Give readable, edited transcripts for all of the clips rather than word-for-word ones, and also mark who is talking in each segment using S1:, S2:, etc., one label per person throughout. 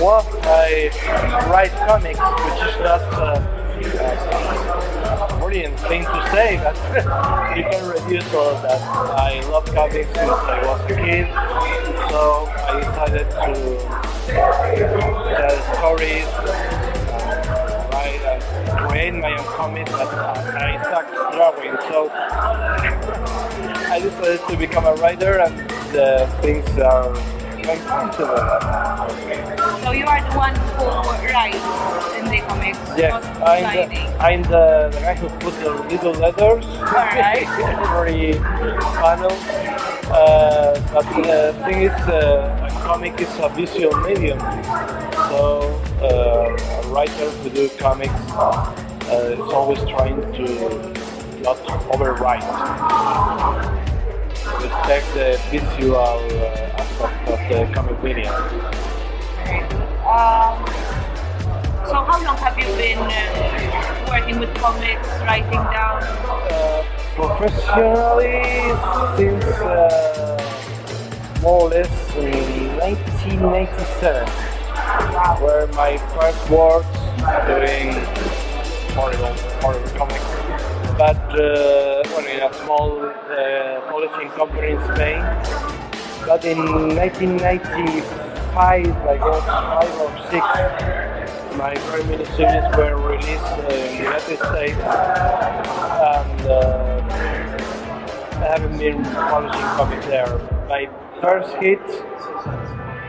S1: Well, I write comics, which is not brilliant thing to say, but you can reduce all of that. I love comics since I was a kid, so I decided to tell stories, write and create my own comics, but I stuck drawing, so I decided to become a writer, and things are going fine to
S2: So you are the one who writes in the comics,
S1: yes,
S2: not designing.
S1: I'm the guy who put the little letters
S2: Alright.
S1: every panel. But the thing is, a comic is a visual medium. So a writer who do comics is always trying to not overwrite. Respect the visual aspect of the comic medium.
S2: So how long have you been working with comics, writing down?
S1: Professionally, since more or less in 1997, were my first works doing horrible comics. But in a small publishing company in Spain. But in 1995, I guess 5 or 6, my very many series were released in the United States, and I haven't been publishing comics there. My first hit,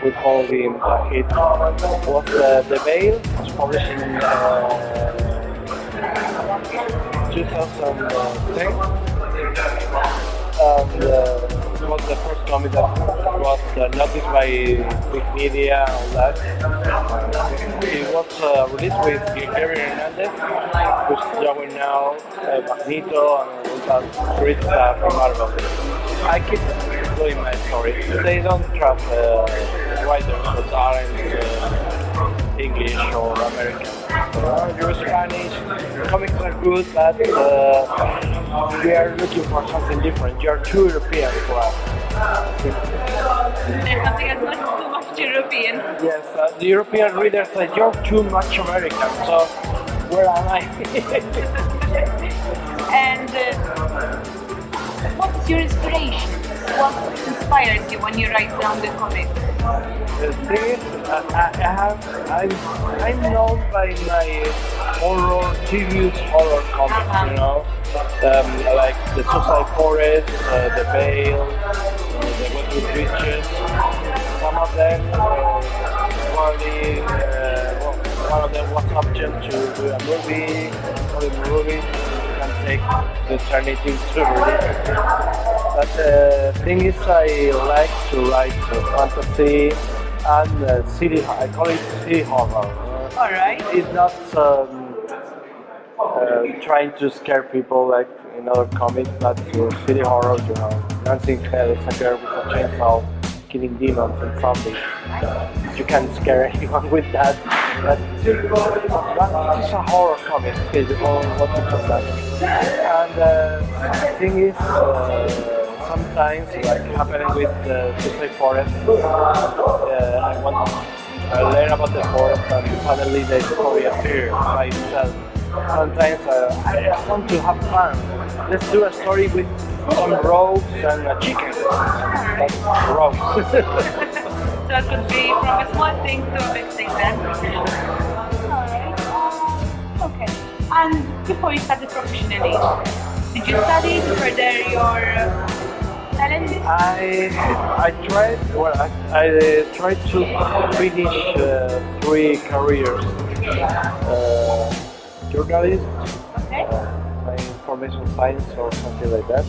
S1: we call him a hit, was The Veil. It was published in 2010, and it was the first comic that was noticed by big media and all that. It was released with Gary Hernandez, who's drawing now Magneto and all that great stuff from Marvel. I keep doing my stories. They don't trust writers that aren't English or American. You're Spanish, comics are good, but we are looking for something different. You're too European for us.
S2: There's something that's not too much European.
S1: Yes, the European readers say you're too much American, so where am I?
S2: And what's your inspiration? What inspires you when you write down the comic?
S1: The thing is, I'm known by my horror, serious horror comics, you know, like the Suicide Forest, the Veil, the Westwood Creatures. Some of them probably one of them was option to do a movie, or the movie can take the eternity to release. But the thing is, I like to write fantasy and city. I call it city horror.
S2: All right.
S1: It's not trying to scare people like in other comics, but city horror. You know, dancing hell is a girl with a chainsaw killing demons and zombies. You can't scare anyone with that. But it's a horror comic. It's all what it's about. And the thing is. Sometimes, like happening with the Suicide Forest, I want to learn about the forest and suddenly the story appears by itself. Sometimes I want to have fun. Let's do a story with some rogues and a chicken. That's rogues.
S2: So it could be from a small thing to a big thing then. Alright. Okay. And before you started professionally, did you study to further your talent?
S1: I tried. Well, I tried to finish 3 careers. Journalist,
S2: Okay.
S1: information science or something like that.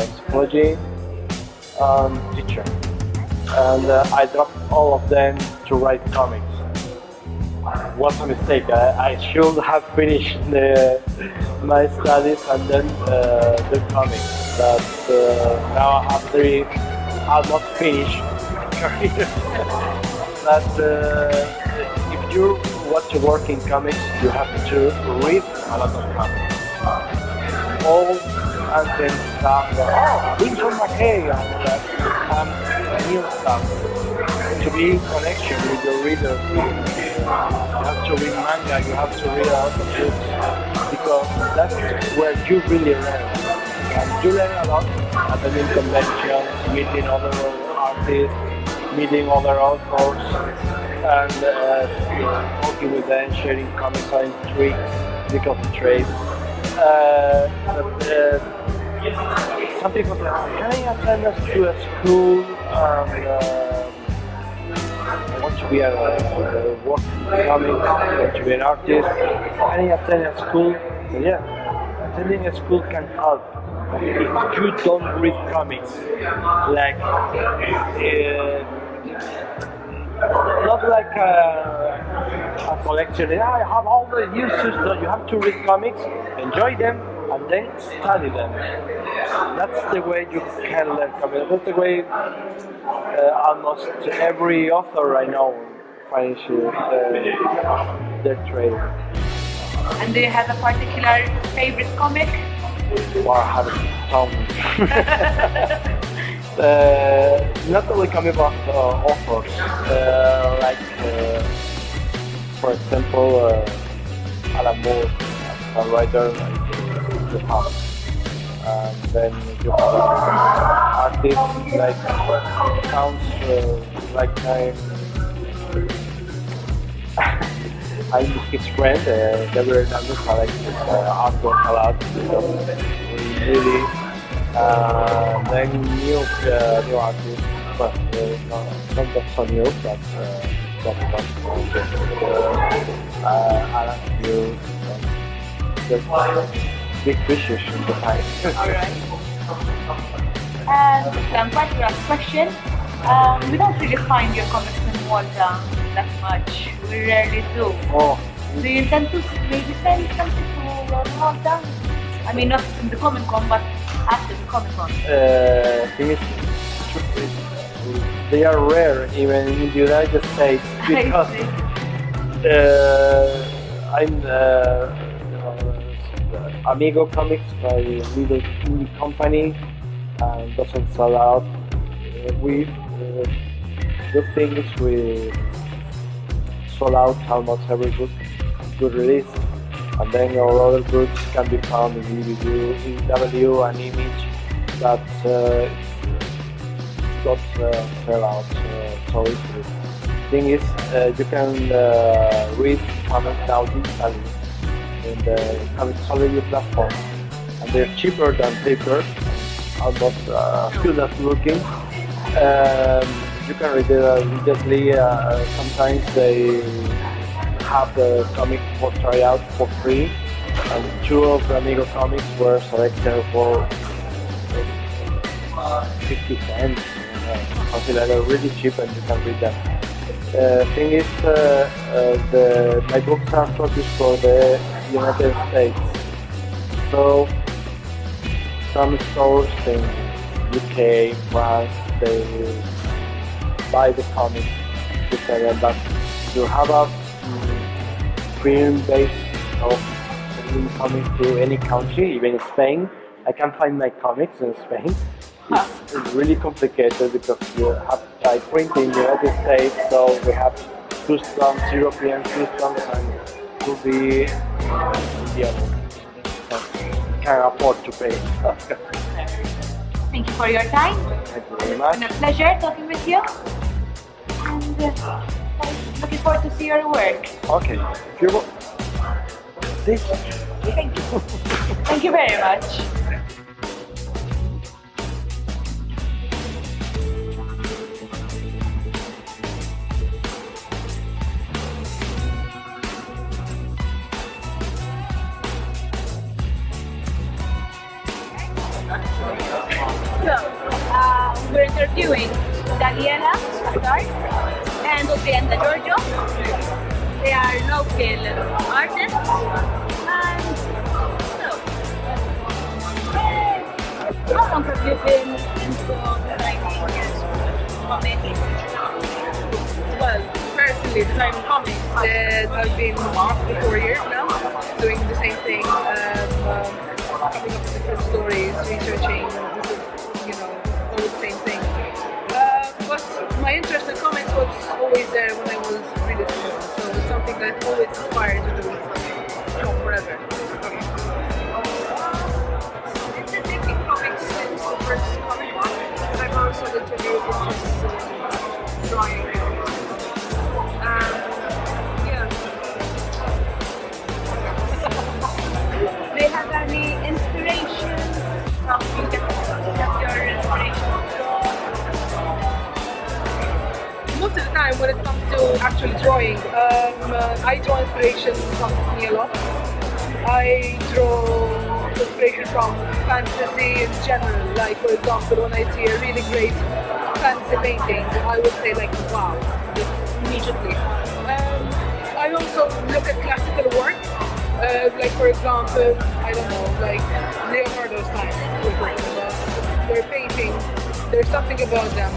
S1: Psychology, teacher, and I dropped all of them to write comics. Was a mistake. I should have finished my studies and then the comics. But now I have 3 almost finished careers. But if you want to work in comics, you have to read a lot of comics. Old ancient stuff. Oh, Vincent McKay and all that. New stuff. to be in connection with your readers. You have to read manga, you have to read a lot of books, because that's where you really learn. And you learn a lot attending conventions, meeting other artists, meeting other authors, and talking with them, sharing comics and tricks, trick of the trade. Some people say, can I attend us to a school? I want to be a working comics, I want to be an artist. Can I attend a school? Yeah, attending a school can help. If you don't read comics, like not like a collection. I have all the uses. No, you have to read comics, enjoy them, and then study them. That's the way you can learn comics. That's the way almost every author I know finishes their trade.
S2: And do you have a particular favorite comic?
S1: Or have tons. Not only comic book authors, like for example Alan Moore, a writer like you have, and then you have artists like sounds like I'm his friend, Gabriel Hernandez. I like his artwork a lot, really. Then new artists, but not that so new, but Alan Hughes, there's big fishes in the pie.
S2: Alright. And quite last question. We don't really find your comics in Malta that much. We rarely do.
S1: Oh.
S2: Do you intend to maybe send something to Malta? I mean, not in the Comic Con, but after the Comic Con.
S1: Thing is, they are rare even in the United States, because I'm Amigo Comics, my little indie company, doesn't sell out. We good thing is we sold out almost every good release, and then our other goods can be found in DVD, EW, and Image that got sell out so easily. Thing is, you can read comics now digitally in the Saliba platform, and they're cheaper than paper, almost still not looking. You can read it immediately. Sometimes they have the comic for tryout for free, and 2 of the Amigo comics were selected for 50 cents, something like that, really cheap, and you can read them. Thing is, my books are focused for the United States, so some stores in UK, France, they buy the comics to sell them, but to have a print base of selling comics to any country, even Spain, I can find my comics in Spain. It's really complicated because you have to try printing in the United States, so we have customs, European customs, and it will be inviable. So can't afford to pay.
S2: Thank you for your time.
S1: Thank you very much.
S2: It's been a pleasure talking with you. And looking forward to see your work.
S1: Okay. If you're this.
S2: Thank you. Thank you very much. So, we're interviewing Daniela Qatar and Oprienda Giorgio. They are local artists. And so, how long have you been into designing comics?
S3: Well, personally, designing comics, I've been 4 years now, doing the same thing, coming up with different stories, researching, always the same thing. But my interest in comics was always there when I was really small, so it's something that I always aspired to do forever.
S4: I've been making comics since the first comic book, but I've also literally interested in drawing. Yeah.
S2: Do you have any inspiration from you get your inspiration from?
S3: Most of the time when it comes to actually drawing, I draw inspiration from me a lot. I draw inspiration from fantasy in general, like for example when I see a really great fantasy painting, I would say like wow, just immediately. I also look at classical work, like for example, I don't know, like Leonardo's time, their paintings, there's something about them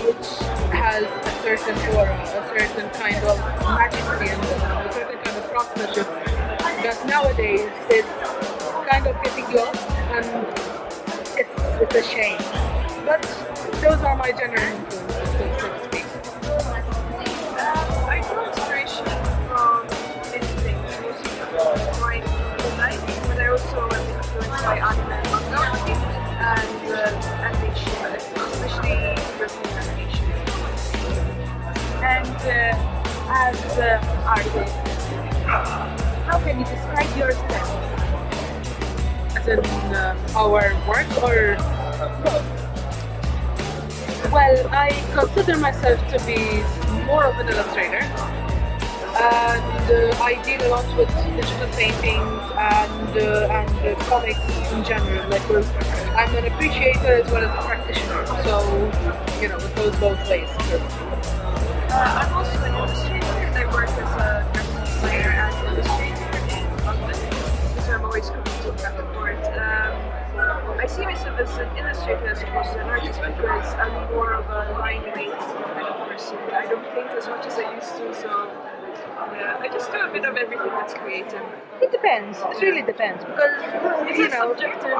S3: which has a certain aura, a certain kind of majesty and a certain kind of craftsmanship that nowadays it's kind of getting lost and it's a shame. But those are my general influences, so to speak.
S4: I draw inspiration from many things, mostly from my own life, but I also am influenced by anime and manga and animation, especially European animation.
S2: And as an artist, how can you describe yourself?
S3: As in our work or both? Well, I consider myself to be more of an illustrator, and I deal a lot with digital paintings and comics in general. Like I'm an appreciator as well as a practitioner, so you know it goes both ways.
S4: I'm also an illustrator. I work as a graphic designer and illustrator in London, so I'm always coming to back and forth. I see myself as an illustrator as opposed to an artist because I'm more of a line-based kind of person. I don't paint as much as I used to, so yeah, I just do a bit of everything that's creative.
S3: It depends. It really depends because
S4: It's
S3: you
S4: a
S3: know.
S4: subjective.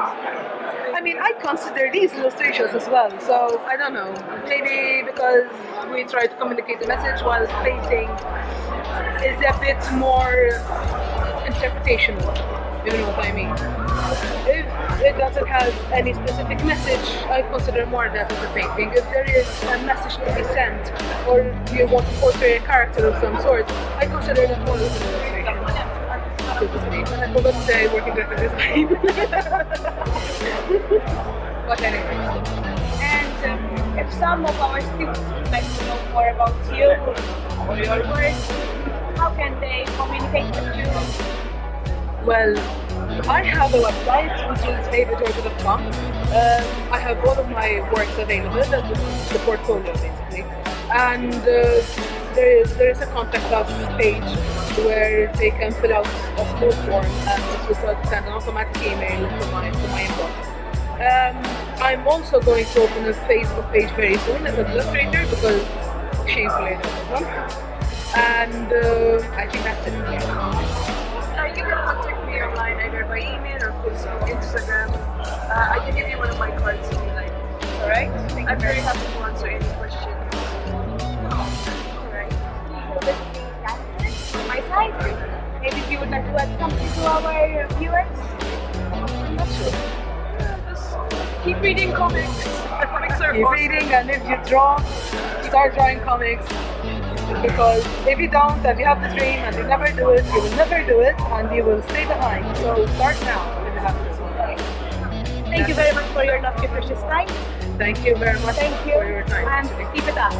S3: I mean, I consider these illustrations as well, so I don't know. Maybe because we try to communicate the message while painting is a bit more interpretational, you know what I mean. If it doesn't have any specific message, I consider more that as a painting. If there is a message to be sent, or you want to portray a character of some sort, I consider that more as an illustration. So to speak. And I forgot to say working graphic design. But anyway.
S2: And if some of our students would like to know more about you or your work, how can they communicate with you?
S3: Well, I have a website which is avageorgia.com. I have all of my works available, that's the portfolio basically. And there is a contact us page where they can fill out a small form and this will send an automatic email to my inbox. I'm also going to open a Facebook page very soon as an illustrator because shamefully I don't have one. And I think that's it.
S4: You can contact me online either by email or Facebook, Instagram. I can give you one of my cards if you like.
S2: Alright?
S4: I'm very happy to answer any questions.
S2: Alright. So this is on my side. Maybe if you would like to add something to our viewers?
S3: Not sure.
S4: Just keep reading comics. Comics are
S3: Keep
S4: awesome.
S3: reading, and if you draw, start drawing comics. Because if you don't and you have the dream and you never do it, you will never do it and you will stay behind. So start now if you have this.
S2: Thank you very much for your lovely precious time.
S3: Thank you very much
S2: Thank you.
S3: for your time.
S2: And
S3: today.
S2: keep it up.